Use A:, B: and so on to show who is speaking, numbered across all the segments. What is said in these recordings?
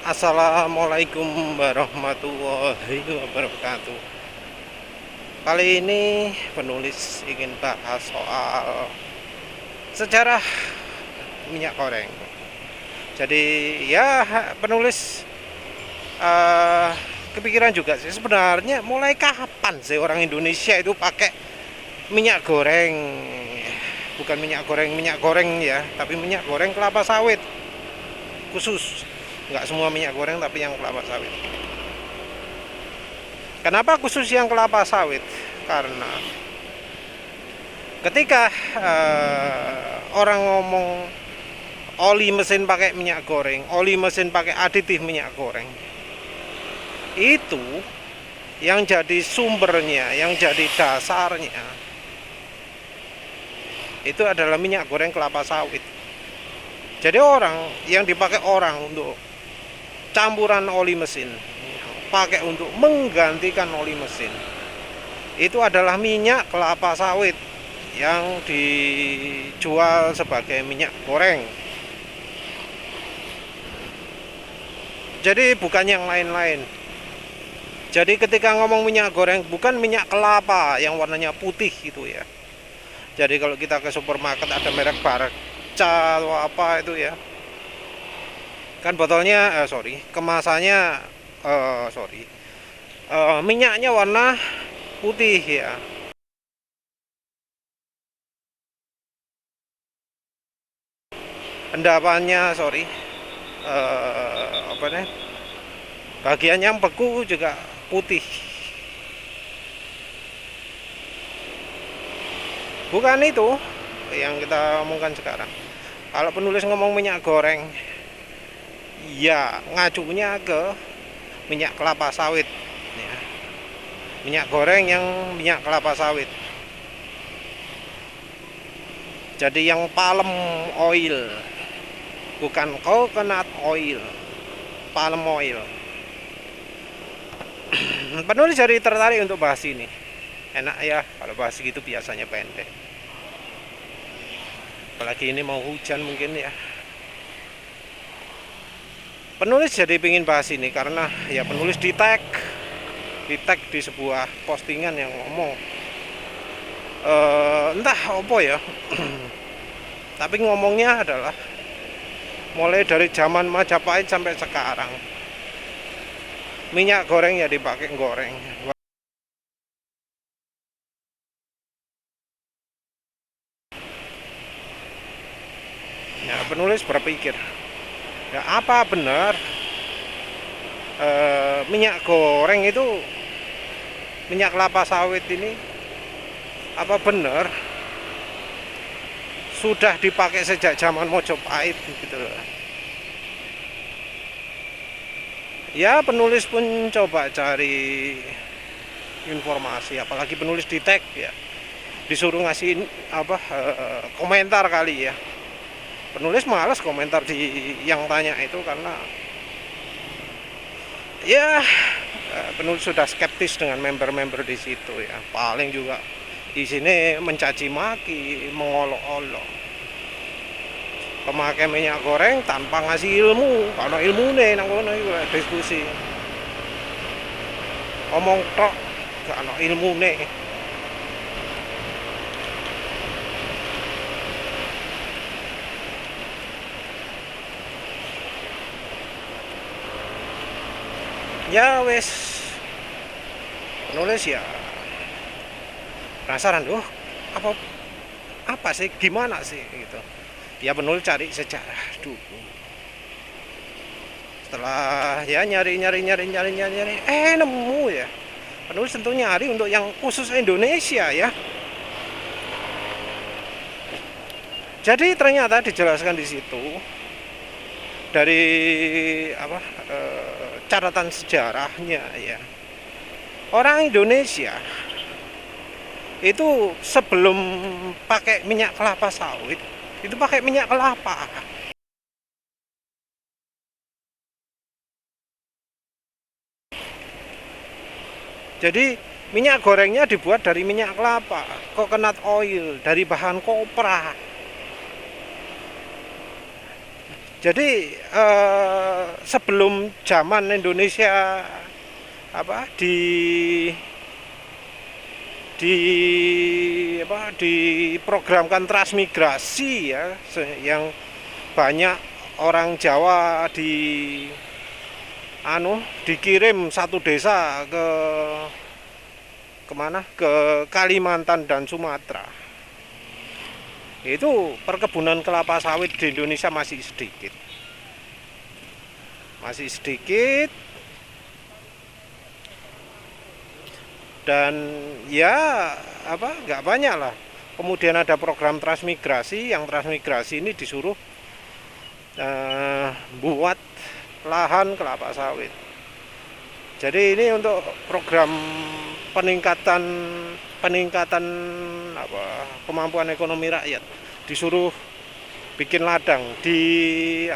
A: Assalamualaikum warahmatullahi wabarakatuh. Kali ini penulis ingin bahas soal sejarah minyak goreng. Jadi ya penulis kepikiran juga sih sebenarnya mulai kapan sih orang Indonesia itu pakai minyak goreng. Bukan minyak goreng ya, tapi minyak goreng kelapa sawit khusus. Nggak semua minyak goreng tapi yang kelapa sawit. Kenapa khusus yang kelapa sawit? Karena ketika orang ngomong oli mesin pakai minyak goreng, oli mesin pakai aditif minyak goreng, itu yang jadi sumbernya, yang jadi dasarnya, itu adalah minyak goreng kelapa sawit. Jadi orang yang dipakai orang untuk campuran oli mesin, pakai untuk menggantikan oli mesin, itu adalah minyak kelapa sawit yang dijual sebagai minyak goreng. Jadi bukan yang lain-lain. Jadi ketika ngomong minyak goreng, bukan minyak kelapa yang warnanya putih gitu ya. Jadi kalau kita ke supermarket ada merek Barca atau apa itu ya, kan botolnya kemasannya minyaknya warna putih ya. Endapannya bagian yang beku juga putih. Bukan itu yang kita omongkan sekarang. Kalau penulis ngomong minyak goreng, ya ngacunya ke minyak kelapa sawit ya. Minyak goreng yang minyak kelapa sawit. Jadi yang palm oil, bukan coconut oil, palm oil. Penulis jadi tertarik untuk bahas ini. Enak ya kalau bahas gitu, biasanya pendek. Apalagi ini mau hujan mungkin ya. Penulis jadi ingin bahas ini karena ya penulis di tag di sebuah postingan yang ngomong entah apa ya. Tapi ngomongnya adalah mulai dari zaman Majapahit sampai sekarang, minyak goreng ya dipakai goreng. Ya, penulis berpikir, ya apa benar minyak goreng itu, minyak kelapa sawit ini, apa benar sudah dipakai sejak zaman Mojopahit gitu loh. Ya penulis pun coba cari informasi, apalagi penulis di tag ya, disuruh ngasih komentar kali ya. Penulis malas komentar di yang tanya itu karena ya penulis sudah skeptis dengan member-member di situ ya. Paling juga di sini mencaci maki, mengolok-olok. Pemakai minyak goreng tanpa ngasih ilmu, karena ilmu nih nang kono iku diskusi. Omong tok gak ana ilmu nih. Ya wes, penulis ya penasaran, apa sih, gimana sih gitu. Ya penulis cari sejarah dulu. Setelah ya nyari nemu ya. Penulis tentu nyari untuk yang khusus Indonesia ya. Jadi ternyata dijelaskan di situ dari catatan sejarahnya ya. Orang Indonesia itu sebelum pakai minyak kelapa sawit itu pakai minyak kelapa. Jadi minyak gorengnya dibuat dari minyak kelapa, coconut oil, dari bahan kopra. Jadi sebelum zaman Indonesia apa di diprogramkan transmigrasi ya, yang banyak orang Jawa dikirim satu desa ke kemana, ke Kalimantan dan Sumatera. Itu perkebunan kelapa sawit di Indonesia masih sedikit, dan ya nggak banyak lah. Kemudian ada program transmigrasi, yang transmigrasi ini disuruh buat lahan kelapa sawit. Jadi ini untuk program peningkatan kemampuan ekonomi rakyat, disuruh bikin ladang di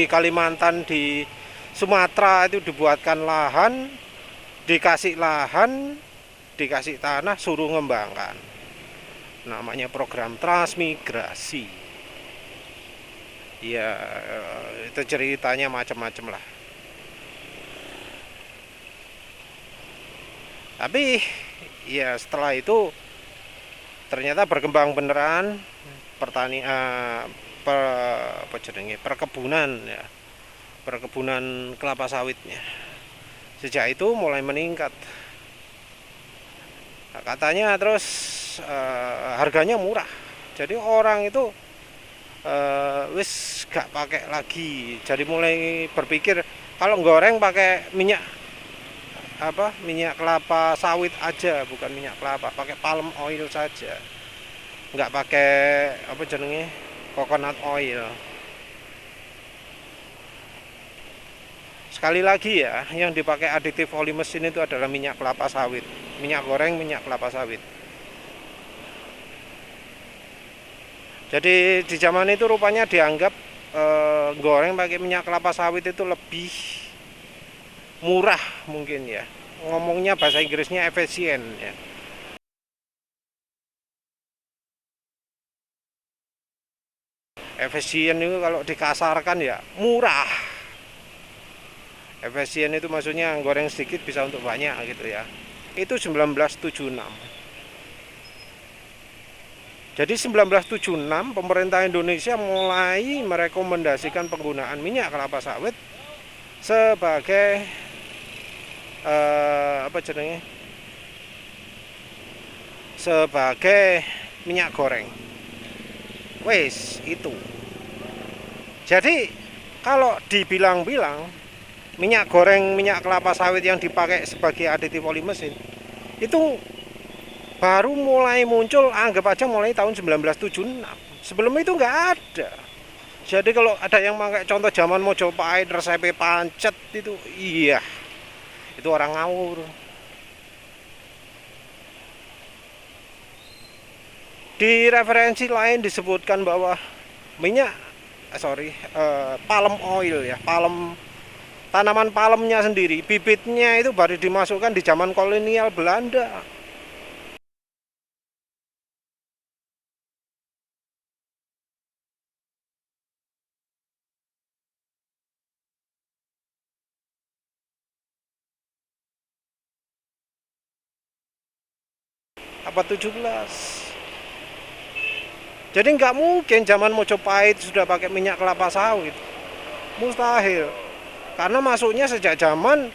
A: Kalimantan, di Sumatera itu dibuatkan lahan, dikasih tanah, suruh ngembangkan. Namanya program transmigrasi. Ya, itu ceritanya macam-macam lah. Tapi ya setelah itu ternyata berkembang beneran perkebunan ya, perkebunan kelapa sawitnya. Sejak itu mulai meningkat. Nah, katanya terus harganya murah. Jadi orang itu wis gak pakai lagi. Jadi mulai berpikir kalau goreng pakai minyak kelapa sawit aja, bukan minyak kelapa, pakai palm oil saja. Nggak pakai coconut oil. Sekali lagi ya, yang dipakai aditif oli mesin itu adalah minyak kelapa sawit. Minyak goreng, minyak kelapa sawit. Jadi di zaman itu rupanya dianggap goreng pakai minyak kelapa sawit itu lebih murah mungkin ya. Ngomongnya bahasa Inggrisnya efisien ya. Efisien itu kalau dikasarkan ya murah. Efisien itu maksudnya goreng sedikit bisa untuk banyak gitu ya. Itu 1976. Jadi 1976 pemerintah Indonesia mulai merekomendasikan penggunaan minyak kelapa sawit sebagai sebagai minyak goreng. Wes itu. Jadi kalau dibilang-bilang minyak goreng, minyak kelapa sawit yang dipakai sebagai aditif oli mesin itu baru mulai muncul, anggap aja mulai tahun 1976. Sebelum itu nggak ada. Jadi kalau ada yang pakai contoh zaman Mojopahit resepnya pancet itu, iya, itu orang ngawur. Di referensi lain disebutkan bahwa palm oil ya, tanaman palmnya sendiri, bibitnya itu baru dimasukkan di zaman kolonial Belanda. Abad 17. Jadi nggak mungkin zaman Mojopahit sudah pakai minyak kelapa sawit. Mustahil. Karena masuknya sejak zaman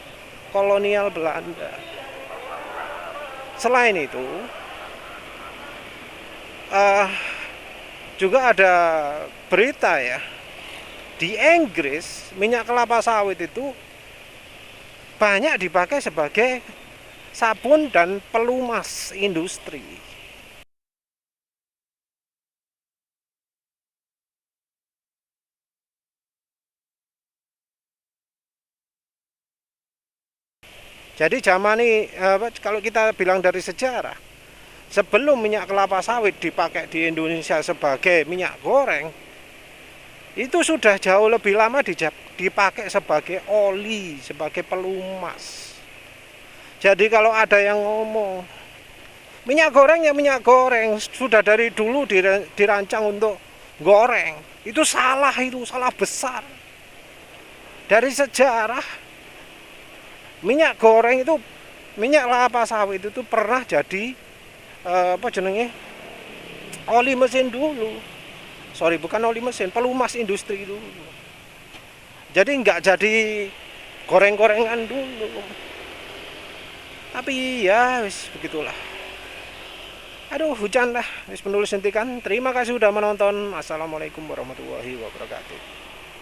A: kolonial Belanda. Selain itu, juga ada berita ya, di Inggris minyak kelapa sawit itu banyak dipakai sebagai sabun dan pelumas industri. Jadi zaman ini kalau kita bilang dari sejarah, sebelum minyak kelapa sawit dipakai di Indonesia sebagai minyak goreng, itu sudah jauh lebih lama dipakai sebagai oli, sebagai pelumas. Jadi kalau ada yang ngomong minyak goreng ya minyak goreng, sudah dari dulu dirancang untuk goreng. Itu salah besar. Dari sejarah minyak goreng itu, minyak kelapa sawit itu pernah jadi apa jenenge, oli mesin dulu. Sorry, bukan oli mesin, pelumas industri dulu. Jadi nggak jadi goreng-gorengan dulu. Tapi ya wis begitulah. Aduh, hujan lah. Wis penulis hentikan. Terima kasih sudah menonton. Assalamualaikum warahmatullahi wabarakatuh.